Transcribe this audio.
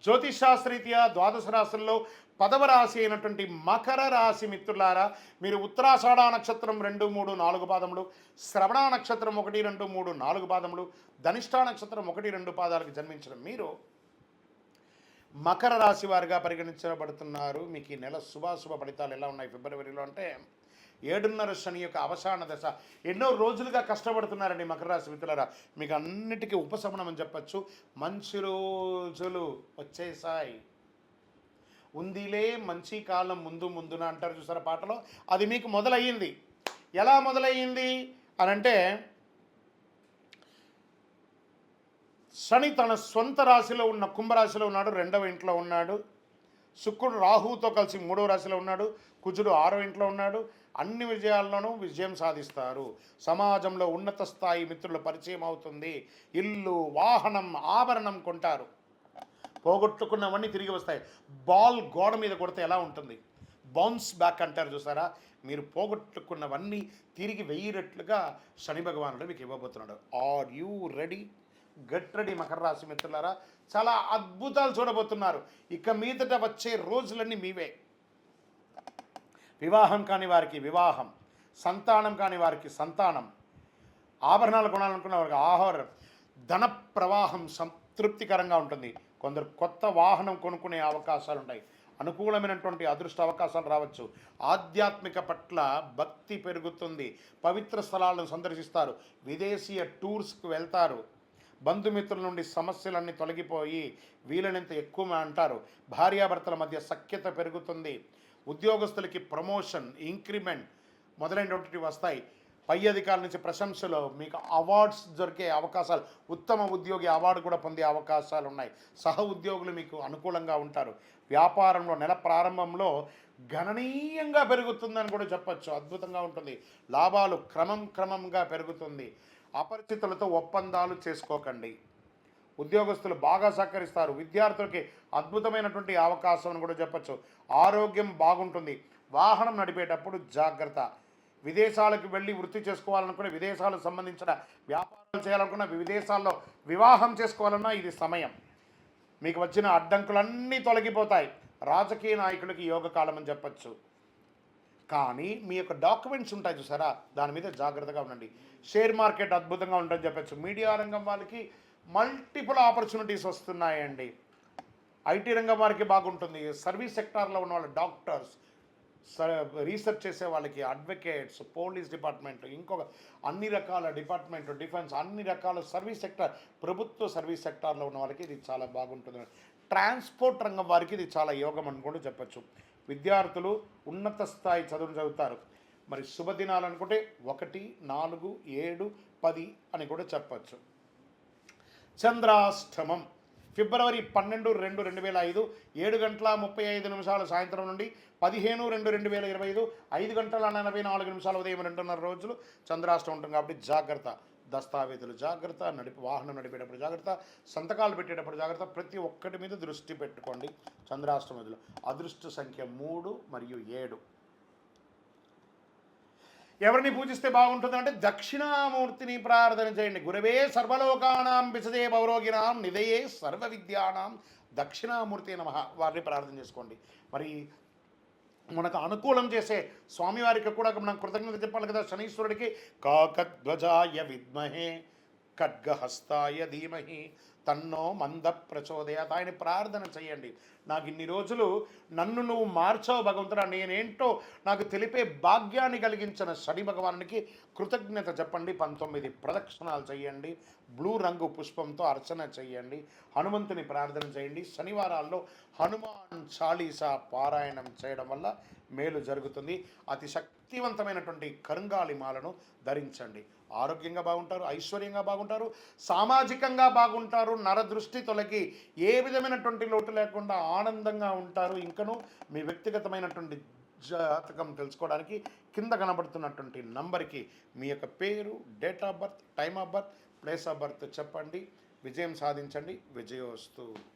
జ్యోతిషాస్త్రరీత్యా ద్వాదశ రాశుల్లో 10వ రాశి అయినటువంటి మకర రాశి మిత్రులారా, మీరు ఉత్తరాషాఢ నక్షత్రం 2, 3, 4 పాదములు, శ్రవణ నక్షత్రం 1, 2, 3, 4 పాదములు, ధనిష్ఠా నక్షత్రం 1, 2 పాదాలకు జన్మించిన మీరు మకర రాశి వారిగా పరిగణించబడుతున్నారు. మీకు ఈ నెల శుభాశుభ ఫలితాలు ఎలా ఉన్నాయి ఫిబ్రవరిలో అంటే, 7.5 శని యొక్క అవసాన దశ. ఎన్నో రోజులుగా కష్టపడుతున్నారండి మకర రాశి మిత్రులారా, మీకు అన్నిటికీ ఉపశమనం అని చెప్పచ్చు. మంచి రోజులు వచ్చేసాయి, ఉందిలే మంచి కాలం ముందు ముందున అంటారు చూసారా పాటలో, అది మీకు మొదలయ్యింది. ఎలా మొదలయ్యింది అని అంటే, శని తన స్వంత రాశిలో ఉన్న కుంభరాశిలో ఉన్నాడు, 2వ ఇంట్లో ఉన్నాడు. శుక్రుడు రాహుతో కలిసి 3వ రాశిలో ఉన్నాడు. కుజుడు 6వ ఇంట్లో ఉన్నాడు. అన్ని విజయాల్లోనూ విజయం సాధిస్తారు. సమాజంలో ఉన్నత స్థాయి మిత్రుల పరిచయం అవుతుంది. ఇల్లు, వాహనం, ఆభరణం కొంటారు. పోగొట్టుకున్నవన్నీ తిరిగి వస్తాయి. బాల్ గోడ మీద కొడితే ఎలా ఉంటుంది, బౌన్స్ బ్యాక్ అంటారు చూసారా, మీరు పోగొట్టుకున్నవన్నీ తిరిగి వెయ్యినట్లుగా శని భగవానుడు మీకు ఇవ్వబోతున్నాడు. Are you ready? Get ready మకర రాశి మిత్రులారా, చాలా అద్భుతాలు చూడబోతున్నారు. ఇక మీదట వచ్చే రోజులన్నీ మీవే. వివాహం కాని వారికి వివాహం, సంతానం కాని వారికి సంతానం, ఆభరణాలు కొనాలనుకున్న వారికి ఆహారం, ధన ప్రవాహం సంతృప్తికరంగా ఉంటుంది. కొందరు కొత్త వాహనం కొనుక్కునే అవకాశాలు ఉంటాయి. అనుకూలమైనటువంటి అదృష్ట అవకాశాలు రావచ్చు. ఆధ్యాత్మిక పట్ల భక్తి పెరుగుతుంది. పవిత్ర స్థలాలను సందర్శిస్తారు. విదేశీయ టూర్స్కి వెళ్తారు. బంధుమిత్రుల నుండి సమస్యలన్నీ తొలగిపోయి వీలైనంత ఎక్కువ అంటారు. భార్యాభర్తల మధ్య సఖ్యత పెరుగుతుంది. ఉద్యోగస్తులకి ప్రమోషన్, ఇంక్రిమెంట్ మొదలైనటువంటి వస్తాయి. పై అధికారుల నుంచి ప్రశంసలు, మీకు అవార్డ్స్ దొరికే అవకాశాలు, ఉత్తమ ఉద్యోగి అవార్డు కూడా పొందే అవకాశాలు ఉన్నాయి. సహ ఉద్యోగులు మీకు అనుకూలంగా ఉంటారు. వ్యాపారంలో నెల ప్రారంభంలో గణనీయంగా పెరుగుతుందని కూడా చెప్పచ్చు. అద్భుతంగా ఉంటుంది. లాభాలు క్రమంగా పెరుగుతుంది. అపరిచితులతో ఒప్పందాలు చేసుకోకండి. ఉద్యోగస్తులు బాగా సహకరిస్తారు. విద్యార్థులకి అద్భుతమైనటువంటి అవకాశం అని కూడా చెప్పచ్చు. ఆరోగ్యం బాగుంటుంది. వాహనం నడిపేటప్పుడు జాగ్రత్త. విదేశాలకు వెళ్ళి వృత్తి చేసుకోవాలనుకున్న, విదేశాలకు సంబంధించిన వ్యాపారాలు చేయాలనుకున్న, విదేశాల్లో వివాహం చేసుకోవాలన్నా ఇది సమయం. మీకు వచ్చిన అడ్డంకులన్నీ తొలగిపోతాయి. రాజకీయ నాయకులకి యోగకాలం అని చెప్పచ్చు. కానీ మీ యొక్క డాక్యుమెంట్స్ ఉంటాయి చూసారా, దాని మీద జాగ్రత్తగా ఉండండి. షేర్ మార్కెట్ అద్భుతంగా ఉంటుందని చెప్పచ్చు. మీడియా రంగం వాళ్ళకి మల్టిపుల్ ఆపర్చునిటీస్ వస్తున్నాయండి. ఐటీ రంగం వారికి బాగుంటుంది. సర్వీస్ సెక్టార్లో ఉన్న వాళ్ళు, డాక్టర్స్, రీసెర్చ్ చేసే వాళ్ళకి, అడ్వకేట్స్, పోలీస్ డిపార్ట్మెంట్, ఇంకొక అన్ని రకాల డిపార్ట్మెంట్, డిఫెన్స్, అన్ని రకాల సర్వీస్ సెక్టార్, ప్రభుత్వ సర్వీస్ సెక్టార్లో ఉన్న వాళ్ళకి ఇది చాలా బాగుంటుంది. ట్రాన్స్పోర్ట్ రంగం వారికి ఇది చాలా యోగం అని కూడా చెప్పచ్చు. విద్యార్థులు ఉన్నత స్థాయి చదువులు చదువుతారు. మరి శుభదినాలు అనుకుంటే 1, 4, 7, 10 అని కూడా చెప్పచ్చు. చంద్రాష్టమం ఫిబ్రవరి 12, 2, 2005 7:35 సాయంత్రం నుండి 15, 2, 2025 5:44 ఉదయం 2:30 రోజులు చంద్రాష్టమం ఉంటుంది. కాబట్టి జాగ్రత్త. దస్తావేజులు జాగ్రత్త, వాహనం నడిపేటప్పుడు జాగ్రత్త, సంతకాలు పెట్టేటప్పుడు జాగ్రత్త. ప్రతి ఒక్కటి మీద దృష్టి పెట్టుకోండి. చంద్రాష్టమం రోజులు అదృష్ట సంఖ్య 3 మరియు 7. ఎవరిని పూజిస్తే బాగుంటుందంటే దక్షిణామూర్తిని ప్రార్థన చేయండి. గురవే సర్వలోకానాం విశదే భవరోగినాం నిధయే సర్వ విద్యానాం దక్షిణామూర్తి నమః, వారిని ప్రార్థన చేసుకోండి. మరి మనకు అనుకూలం చేసే స్వామివారికి కూడా మనం కృతజ్ఞత చెప్పాలి కదా. శనీశ్వరుడికి కాకధ్వజాయ విద్మహే ఖడ్గహస్తాయ ధీమహి తన్నో మంద ప్రచోదయాత్, ఆయన ప్రార్థన చేయండి. నాకు ఇన్ని రోజులు నన్ను నువ్వు మార్చావు భగవంతుడా, నేనేంటో నాకు తెలిపే భాగ్యాన్ని కలిగించిన శని భగవానునికి కృతజ్ఞత చెప్పండి. 19 ప్రదక్షిణాలు చేయండి. బ్లూ రంగు పుష్పంతో అర్చన చేయండి. హనుమంతుని ప్రార్థన చేయండి. శనివారాల్లో హనుమాన్ చాలీసా పారాయణం చేయడం వల్ల మేలు జరుగుతుంది. అతి శక్తివంతమైనటువంటి కరుంగాలి మాలను ధరించండి. ఆరోగ్యంగా బాగుంటారు, ఐశ్వర్యంగా బాగుంటారు, సామాజికంగా బాగుంటారు. నరదృష్టి తొలగి ఏ విధమైనటువంటి లోటు లేకుండా ఆనందంగా ఉంటారు. ఇంకను మీ వ్యక్తిగతమైనటువంటి జాతకం తెలుసుకోవడానికి కింద కనబడుతున్నటువంటి నంబర్కి మీ యొక్క పేరు, date of birth, time of birth, place of birth చెప్పండి. విజయం సాధించండి. విజయోస్తు.